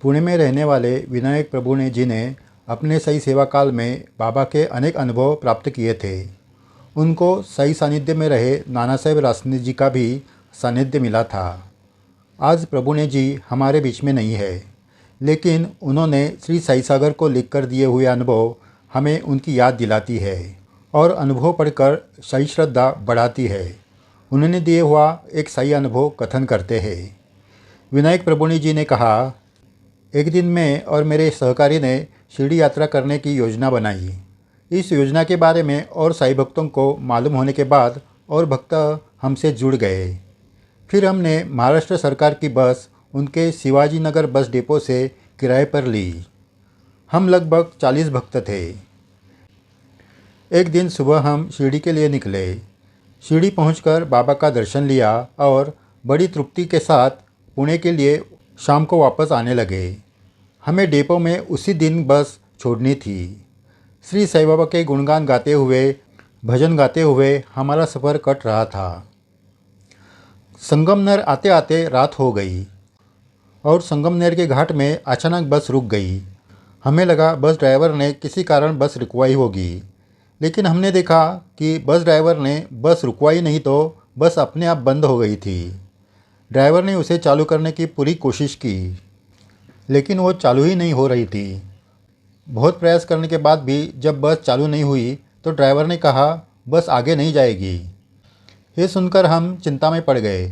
पुणे में रहने वाले विनायक प्रभुने जी ने अपने सही सेवा काल में बाबा के अनेक अनुभव प्राप्त किए थे। उनको सही सानिध्य में रहे नाना साहेब रासने जी का भी सानिध्य मिला था। आज प्रभुने जी हमारे बीच में नहीं है, लेकिन उन्होंने श्री साई सागर को लिखकर दिए हुए अनुभव हमें उनकी याद दिलाती है और अनुभव पढ़कर सही श्रद्धा बढ़ाती है। उन्होंने दिए हुआ एक सही अनुभव कथन करते हैं। विनायक प्रभुने जी ने कहा, एक दिन मैं और मेरे सहकारी ने शिरडी यात्रा करने की योजना बनाई। इस योजना के बारे में और साई भक्तों को मालूम होने के बाद और भक्त हमसे जुड़ गए। फिर हमने महाराष्ट्र सरकार की बस उनके शिवाजी नगर बस डिपो से किराए पर ली। हम लगभग 40 भक्त थे। एक दिन सुबह हम शिरडी के लिए निकले। शिरडी पहुंचकर बाबा का दर्शन लिया और बड़ी तृप्ति के साथ पुणे के लिए शाम को वापस आने लगे। हमें डिपो में उसी दिन बस छोड़नी थी। श्री साई बाबा के गुणगान गाते हुए, भजन गाते हुए हमारा सफ़र कट रहा था। संगमनेर आते आते रात हो गई और संगमनेर के घाट में अचानक बस रुक गई। हमें लगा बस ड्राइवर ने किसी कारण बस रुकवाई होगी, लेकिन हमने देखा कि बस ड्राइवर ने बस रुकवाई नहीं तो बस अपने आप बंद हो गई थी। ड्राइवर ने उसे चालू करने की पूरी कोशिश की, लेकिन वो चालू ही नहीं हो रही थी। बहुत प्रयास करने के बाद भी जब बस चालू नहीं हुई तो ड्राइवर ने कहा, बस आगे नहीं जाएगी। ये सुनकर हम चिंता में पड़ गए।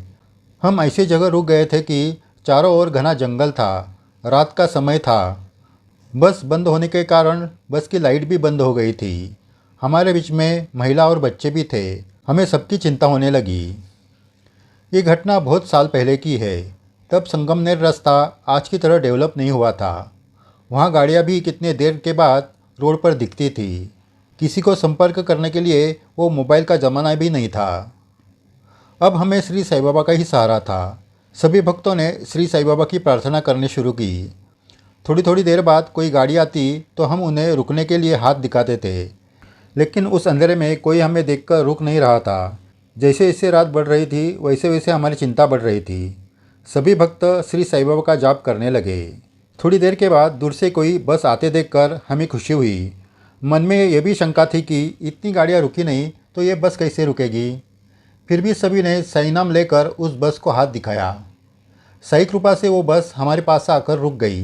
हम ऐसी जगह रुक गए थे कि चारों ओर घना जंगल था, रात का समय था। बस बंद होने के कारण बस की लाइट भी बंद हो गई थी। हमारे बीच में महिला और बच्चे भी थे। हमें सबकी चिंता होने लगी। ये घटना बहुत साल पहले की है। तब संगमनेर रास्ता आज की तरह डेवलप नहीं हुआ था। वहाँ गाड़ियाँ भी कितने देर के बाद रोड पर दिखती थी। किसी को संपर्क करने के लिए वो मोबाइल का ज़माना भी नहीं था। अब हमें श्री साई बाबा का ही सहारा था। सभी भक्तों ने श्री साई बाबा की प्रार्थना करनी शुरू की। थोड़ी थोड़ी देर बाद कोई गाड़ी आती तो हम उन्हें रुकने के लिए हाथ दिखाते थे, लेकिन उस अंधेरे में कोई हमें देखकर रुक नहीं रहा था। जैसे जैसे रात बढ़ रही थी वैसे वैसे हमारी चिंता बढ़ रही थी। सभी भक्त श्री साई बाबा का जाप करने लगे। थोड़ी देर के बाद दूर से कोई बस आते देखकर हमें खुशी हुई। मन में यह भी शंका थी कि इतनी गाड़ियाँ रुकी नहीं तो ये बस कैसे रुकेगी। फिर भी सभी ने साई नाम लेकर उस बस को हाथ दिखाया। साई कृपा से वो बस हमारे पास आकर रुक गई।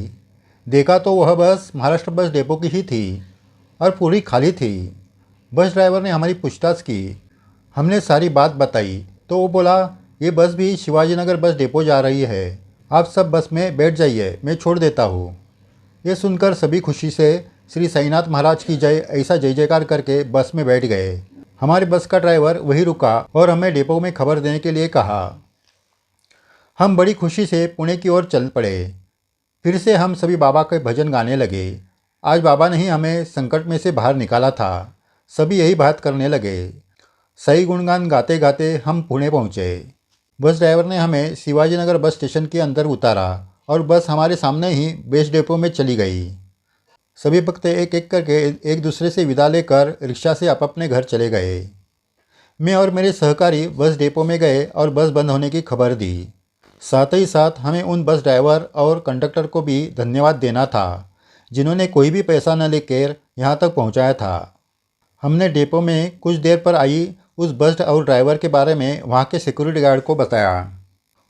देखा तो वह बस महाराष्ट्र बस डिपो की ही थी और पूरी खाली थी। बस ड्राइवर ने हमारी पूछताछ की। हमने सारी बात बताई तो वो बोला, ये बस भी शिवाजी नगर बस डिपो जा रही है, आप सब बस में बैठ जाइए, मैं छोड़ देता हूँ। ये सुनकर सभी खुशी से श्री साईनाथ महाराज की जय ऐसा जय जयकार करके बस में बैठ गए। हमारे बस का ड्राइवर वहीं रुका और हमें डिपो में खबर देने के लिए कहा। हम बड़ी खुशी से पुणे की ओर चल पड़े। फिर से हम सभी बाबा के भजन गाने लगे। आज बाबा ने ही हमें संकट में से बाहर निकाला था। सभी यही बात करने लगे। सही गुणगान गाते गाते हम पुणे पहुँचे। बस ड्राइवर ने हमें शिवाजी नगर बस स्टेशन के अंदर उतारा और बस हमारे सामने ही बेस डिपो में चली गई। सभी भक्त एक एक करके एक दूसरे से विदा लेकर रिक्शा से अपने घर चले गए। मैं और मेरे सहकारी बस डिपो में गए और बस बंद होने की खबर दी। साथ ही साथ हमें उन बस ड्राइवर और कंडक्टर को भी धन्यवाद देना था, जिन्होंने कोई भी पैसा न लेकर यहाँ तक पहुँचाया था। हमने डिपो में कुछ देर पर आई उस बस और ड्राइवर के बारे में वहाँ के सिक्योरिटी गार्ड को बताया।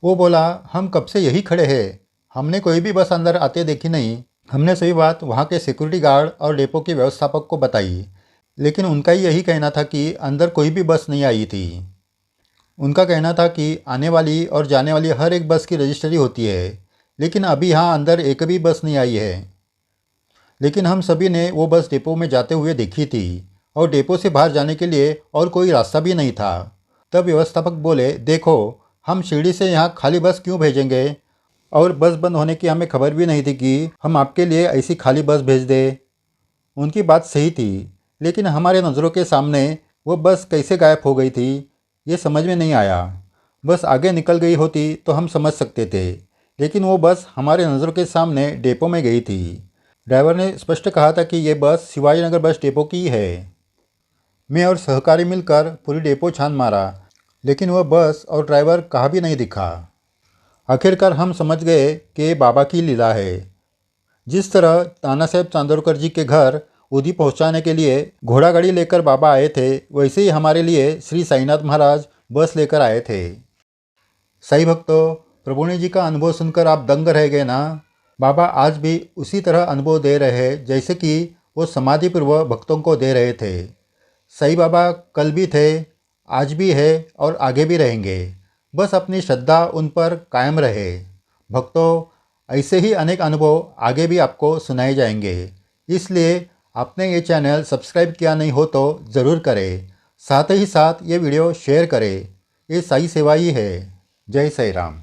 वो बोला, हम कब से यही खड़े हैं, हमने कोई भी बस अंदर आते देखी नहीं। हमने सही बात वहाँ के सिक्योरिटी गार्ड और डिपो के व्यवस्थापक को बताई, लेकिन उनका ही यही कहना था कि अंदर कोई भी बस नहीं आई थी। उनका कहना था कि आने वाली और जाने वाली हर एक बस की रजिस्ट्री होती है, लेकिन अभी यहाँ अंदर एक भी बस नहीं आई है। लेकिन हम सभी ने वो बस डिपो में जाते हुए देखी थी और डिपो से बाहर जाने के लिए और कोई रास्ता भी नहीं था। तब व्यवस्थापक बोले, देखो, हम शिरडी से यहाँ खाली बस क्यों भेजेंगे, और बस बंद होने की हमें खबर भी नहीं थी कि हम आपके लिए ऐसी खाली बस भेज दें। उनकी बात सही थी, लेकिन हमारे नज़रों के सामने वो बस कैसे गायब हो गई थी ये समझ में नहीं आया। बस आगे निकल गई होती तो हम समझ सकते थे, लेकिन वो बस हमारे नज़रों के सामने डिपो में गई थी। ड्राइवर ने स्पष्ट कहा था कि ये बस शिवाजी नगर बस डिपो की है। मैं और सहकारी मिलकर पूरी डिपो छान मारा, लेकिन वह बस और ड्राइवर कहाँ भी नहीं दिखा। आखिरकार हम समझ गए कि ये बाबा की लीला है। जिस तरह ताना साहेब चांदोरकर जी के घर उदी पहुंचाने के लिए घोड़ा गाड़ी लेकर बाबा आए थे, वैसे ही हमारे लिए श्री साईनाथ महाराज बस लेकर आए थे। साई भक्तों, प्रभुनी जी का अनुभव सुनकर आप दंग रह गए ना। बाबा आज भी उसी तरह अनुभव दे रहे हैं जैसे कि वो समाधिपूर्वक भक्तों को दे रहे थे। साईं बाबा कल भी थे, आज भी है और आगे भी रहेंगे। बस अपनी श्रद्धा उन पर कायम रहे। भक्तों, ऐसे ही अनेक अनुभव आगे भी आपको सुनाए जाएंगे, इसलिए आपने ये चैनल सब्सक्राइब किया नहीं हो तो ज़रूर करें। साथ ही साथ ये वीडियो शेयर करें। ये साई सेवा ही है। जय साई राम।